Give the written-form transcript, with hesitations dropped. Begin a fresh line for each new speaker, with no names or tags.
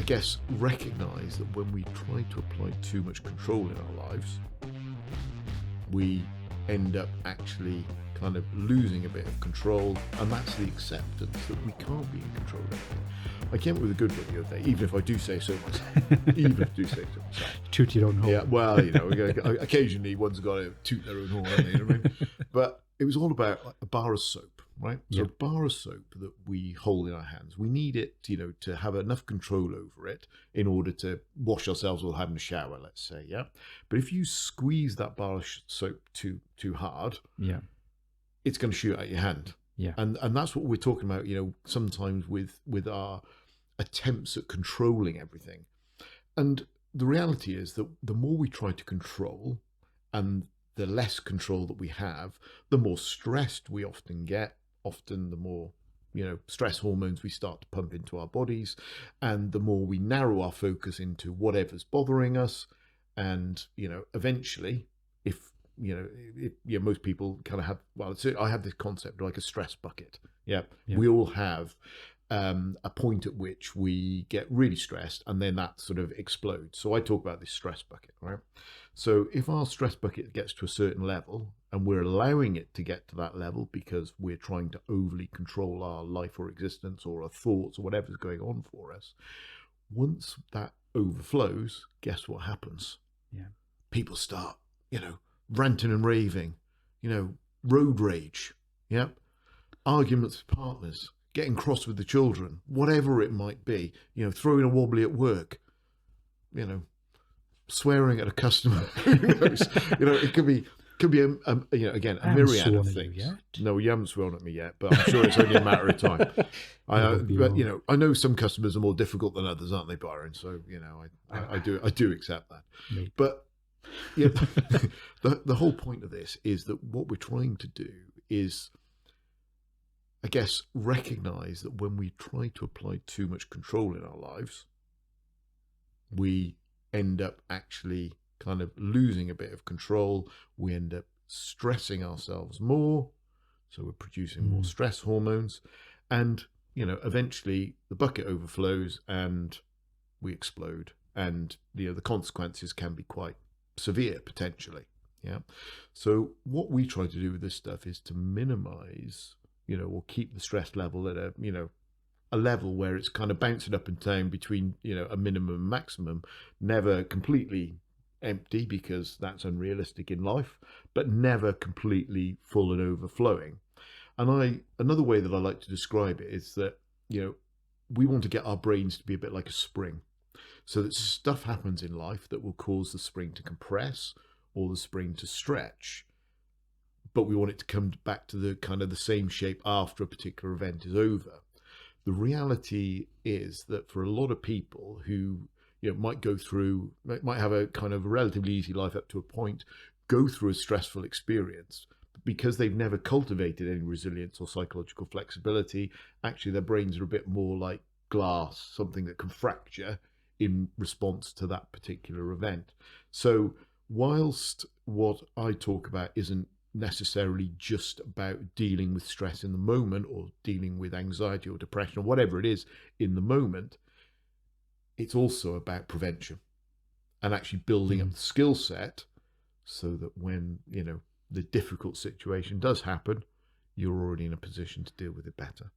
guess, recognize that when we try to apply too much control in our lives, we end up actually kind of losing a bit of control, and that's the acceptance that we can't be in control of everything. I came up with a good one the other day, even if I do say so myself. Even if I do say so myself.
Toot your own horn.
Yeah, well, occasionally one's got to toot their own horn, haven't they, you know what I mean? But it was all about like a bar of soap, right? So a bar of soap that we hold in our hands, we need it, to have enough control over it in order to wash ourselves while having a shower, let's say, yeah? But if you squeeze that bar of soap too hard, it's going to shoot out your hand.
Yeah.
And that's what we're talking about, sometimes with our attempts at controlling everything. And the reality is that the more we try to control and the less control that we have, the more stressed we often get, often the more, stress hormones we start to pump into our bodies, and the more we narrow our focus into whatever's bothering us. And, eventually, if most people kind of have, I have this concept like a stress bucket. Yeah. We all have a point at which we get really stressed and then that sort of explodes. So I talk about this stress bucket, right? So if our stress bucket gets to a certain level and we're allowing it to get to that level because we're trying to overly control our life or existence or our thoughts or whatever's going on for us, once that overflows, guess what happens?
Yeah.
People start, ranting and raving, road rage, arguments with partners, getting cross with the children, whatever it might be, throwing a wobbly at work, swearing at a customer. Who knows? It could be again, a myriad of things. No, you haven't sworn at me yet, but I'm sure it's only a matter of time. I know some customers are more difficult than others, aren't they, Byron? So, I do accept that.
Maybe.
But the whole point of this is that what we're trying to do is, I guess, recognize that when we try to apply too much control in our lives, we end up actually kind of losing a bit of control. We end up stressing ourselves more. So we're producing more stress hormones. And, eventually the bucket overflows and we explode. And, the consequences can be quite severe potentially. Yeah. So what we try to do with this stuff is to minimize, or keep the stress level at a level where it's kind of bouncing up and down between, a minimum and maximum, never completely empty because that's unrealistic in life, but never completely full and overflowing. And another way that I like to describe it is that, we want to get our brains to be a bit like a spring, so that stuff happens in life that will cause the spring to compress or the spring to stretch, but we want it to come back to the kind of the same shape after a particular event is over. The reality is that for a lot of people who might have a kind of relatively easy life up to a point, go through a stressful experience, because they've never cultivated any resilience or psychological flexibility, actually their brains are a bit more like glass, something that can fracture in response to that particular event. So whilst what I talk about isn't necessarily just about dealing with stress in the moment or dealing with anxiety or depression or whatever it is in the moment, it's also about prevention and actually building up the skill set so that when, the difficult situation does happen, you're already in a position to deal with it better.